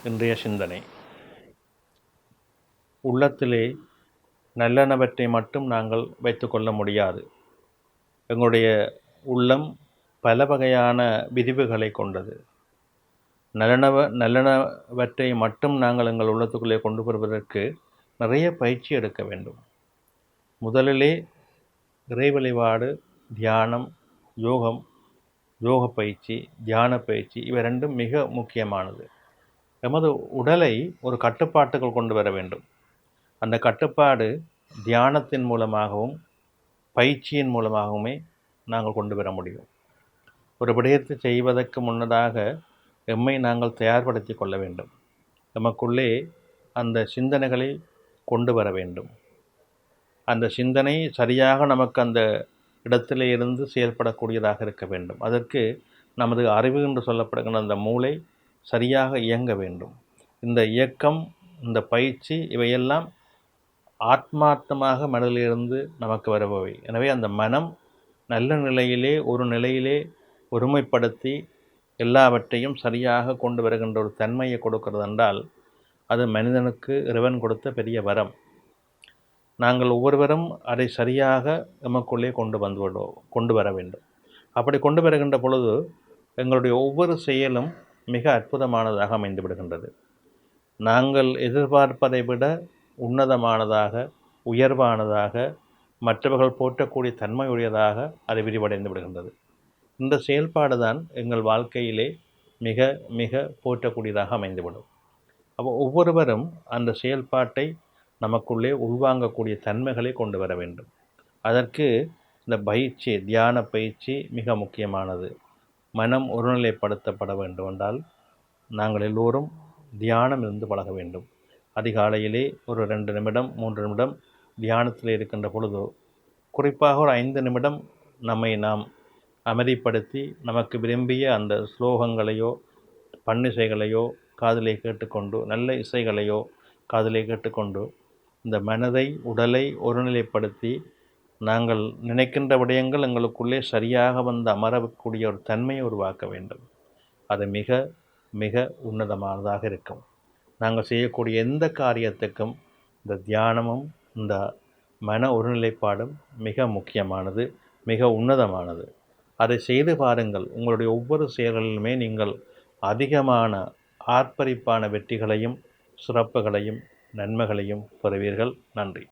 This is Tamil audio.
இன்றைய சிந்தனை. உள்ளத்திலே நல்லனவற்றை மட்டும் நாங்கள் வைத்துக்கொள்ள முடியாது. எங்களுடைய உள்ளம் பல வகையான விரிவுகளை கொண்டது. நல்லனவற்றை மட்டும் நாங்கள் எங்கள் உள்ளத்துக்குள்ளே கொண்டு வருவதற்கு நிறைய பயிற்சி எடுக்க வேண்டும். முதலிலே இறை வழிபாடு, தியானம், யோக பயிற்சி, தியான பயிற்சி இவை ரெண்டும் மிக முக்கியமானது. எமது உடலை ஒரு கட்டுப்பாட்டுக்குள் கொண்டு வர வேண்டும். அந்த கட்டுப்பாடு தியானத்தின் மூலமாகவும் பயிற்சியின் மூலமாகவுமே நாங்கள் கொண்டு வர முடியும். ஒரு விடயத்தை செய்வதற்கு முன்னதாக எம்மை நாங்கள் தயார்படுத்தி கொள்ள வேண்டும். எமக்குள்ளே அந்த சிந்தனைகளை கொண்டு வர வேண்டும். அந்த சிந்தனை சரியாக நமக்கு அந்த இடத்திலே இருந்து செயல்படக்கூடியதாக இருக்க வேண்டும். அதற்கு நமது அறிவு என்று சொல்லப்படுகின்ற அந்த மூளை சரியாக இயங்க வேண்டும். இந்த இயக்கம், இந்த பயிற்சி இவையெல்லாம் ஆத்மார்த்தமாக மனதிலிருந்து நமக்கு வருபவை. எனவே அந்த மனம் நல்ல நிலையிலே ஒரு நிலையிலே ஒருமைப்படுத்தி எல்லாவற்றையும் சரியாக கொண்டு வருகின்ற ஒரு தன்மையை கொடுக்கிறது என்றால் அது மனிதனுக்கு இறைவன் கொடுத்த பெரிய வரம். நாங்கள் ஒவ்வொருவரும் அதை சரியாக நமக்குள்ளே கொண்டு வர வேண்டும். அப்படி கொண்டு வருகின்ற பொழுது எங்களுடைய ஒவ்வொரு செயலும் மிக அற்புதமானதாக அமைந்து விடுகின்றது. நாங்கள் எதிர்பார்ப்பதை விட உன்னதமானதாக, உயர்வானதாக, மற்றவர்கள் போற்றக்கூடிய தன்மையுடையதாக அது விரிவடைந்து விடுகின்றது. இந்த செயல்பாடு தான் எங்கள் வாழ்க்கையிலே மிக மிக போற்றக்கூடியதாக அமைந்துவிடும். அப்போ ஒவ்வொருவரும் அந்த செயல்பாட்டை நமக்குள்ளே உள்வாங்கக்கூடிய தன்மைகளை கொண்டு வர வேண்டும். அதற்கு இந்த பயிற்சி, தியான பயிற்சி மிக முக்கியமானது. மனம் ஒருநிலைப்படுத்தப்பட வேண்டும் என்றால் நாங்கள் எல்லோரும் தியானம் இருந்து பழக வேண்டும். அதிகாலையிலே ஒரு 2 நிமிடம் 3 நிமிடம் தியானத்தில் இருக்கின்ற பொழுது குறிப்பாக ஒரு 5 நிமிடம் நம்மை நாம் அமைதிப்படுத்தி நமக்கு விரும்பிய அந்த ஸ்லோகங்களையோ பன்னிசைகளையோ காதிலே கேட்டுக்கொண்டு, நல்ல இசைகளையோ காதிலே கேட்டுக்கொண்டு இந்த மனதை, உடலை ஒருநிலைப்படுத்தி நாங்கள் நினைக்கின்ற விடயங்கள் எங்களுக்குள்ளே சரியாக வந்து அமரக்கூடிய ஒரு தன்மையை உருவாக்க வேண்டும். அது மிக மிக உன்னதமானதாக இருக்கும். நாங்கள் செய்யக்கூடிய எந்த காரியத்துக்கும் இந்த தியானமும் இந்த மன ஒருநிலைப்பாடும் மிக முக்கியமானது, மிக உன்னதமானது. அதை செய்து பாருங்கள். உங்களுடைய ஒவ்வொரு செயல்களிலுமே நீங்கள் அதிகமான ஆர்ப்பரிப்பான வெற்றிகளையும் சிறப்புகளையும் நன்மைகளையும் பெறுவீர்கள். நன்றி.